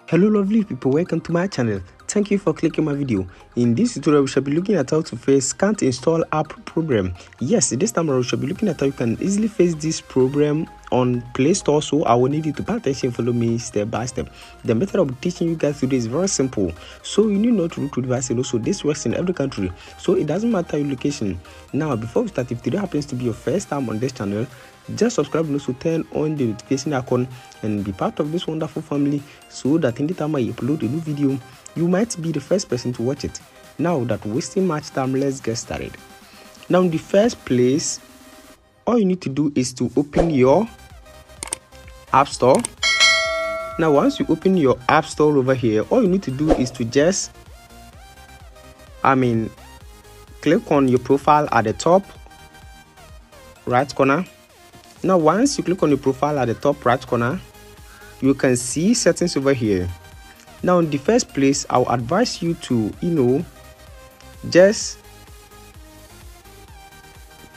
Hello lovely people, welcome to my channel. Thank you for clicking my video. In this tutorial we shall be looking at how to face can't install app problem. Yes, this time around we shall be looking at how you can easily face this problem on Play Store. So I will need you to pay attention, follow me step by step. The method of teaching you guys today is very simple. So you need not to root to device, and also this works in every country, so it doesn't matter your location. Now before we start, if today happens to be your first time on this channel, just subscribe and also turn on the notification icon and be part of this wonderful family, so that anytime I upload a new video you might be the first person to watch it. Now that wasting much time, let's get started. Now in the first place, all you need to do is to open your App Store. Now once you open your App Store over here, all you need to do is to just click on your profile at the top right corner. Now once you click on your profile at the top right corner, you can see settings over here. Now in the first place, I'll advise you to just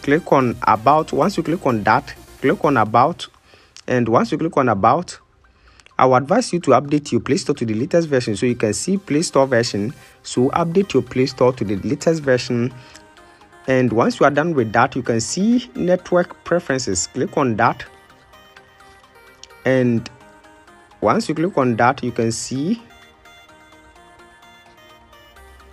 click on about. Once you click on that, click on about, and once you click on about, I'll advise you to update your Play Store to the latest version. So you can see Play Store version, so update your Play Store to the latest version. And once you are done with that, you can see network preferences. Click on that, and once you click on that, you can see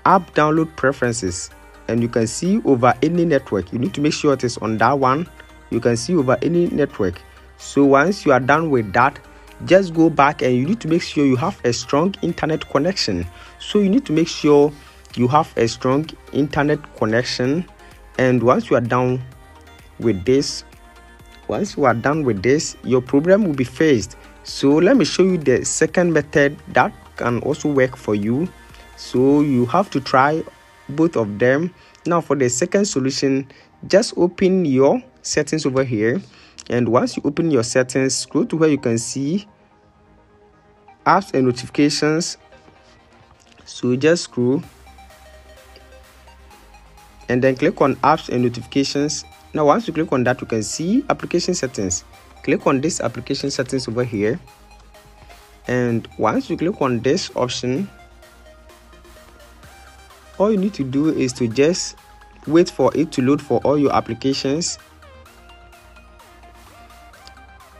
app download preferences, and you can see over any network. You need to make sure it is on that one. You can see over any network. So once you are done with that, just go back and you need to make sure you have a strong internet connection. So you need to make sure you have a strong internet connection. And once you are done with this, your problem will be faced. So let me show you the second method that can also work for you. So you have to try both of them. Now for the second solution, just open your settings over here, and once you open your settings, scroll to where you can see apps and notifications. So just scroll and then click on apps and notifications. Now once you click on that, you can see application settings. Click on this application settings over here, and once you click on this option, all you need to do is to just wait for it to load for all your applications,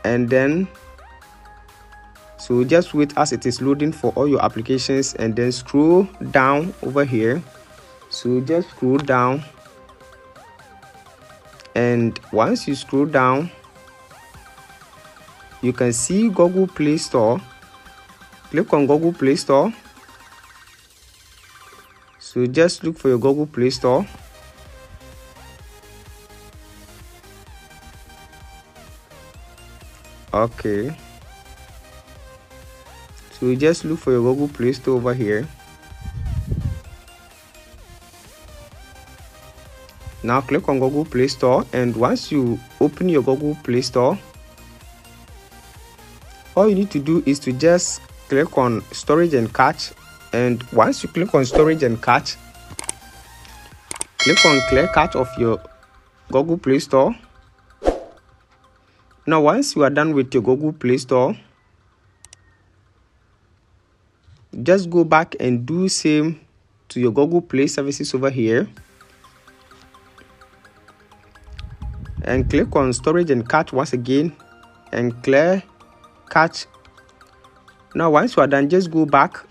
and then so just wait as it is loading for all your applications, and then scroll down over here. So just scroll down, and once you scroll down, you can see Google Play Store. Click on Google Play Store. So just look for your Google Play Store. Okay, so just look for your Google Play Store over here. Now click on Google Play Store, and once you open your Google Play Store, all you need to do is to just click on storage and cache. And once you click on storage and cache, click on clear cache of your Google Play Store. Now once you are done with your Google Play Store, just go back and do same to your Google Play services over here, and click on storage and cache once again and clear cache. Now once you are done, just go back,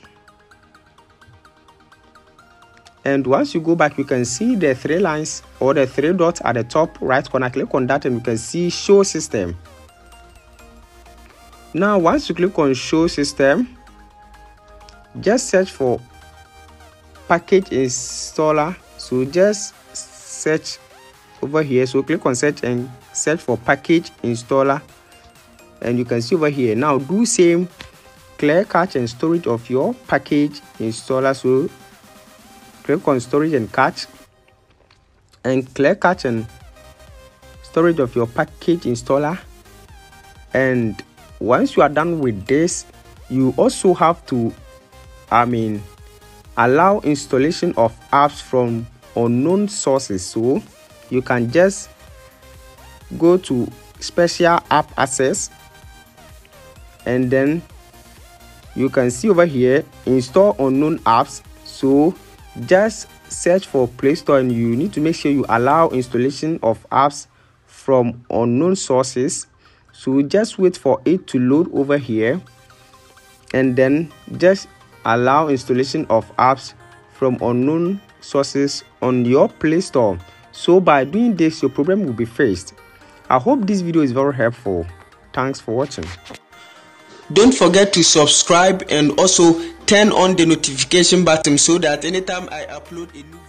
and once you go back, you can see the three lines or the three dots at the top right corner. Click on that and you can see show system. Now once you click on show system, just search for package installer. So just search over here. So click on search and search for package installer, and you can see over here. Now do same clear cache and storage of your package installer. So click on storage and cache, and clear cache and storage of your package installer. And once you are done with this, you also have to allow installation of apps from unknown sources. So you can just go to special app access, and then you can see over here install unknown apps. So just search for Play Store, and you need to make sure you allow installation of apps from unknown sources. So just wait for it to load over here, and then just allow installation of apps from unknown sources on your Play Store. So by doing this, your problem will be fixed. I hope this video is very helpful. Thanks for watching. Don't forget to subscribe and also turn on the notification button so that anytime I upload a new video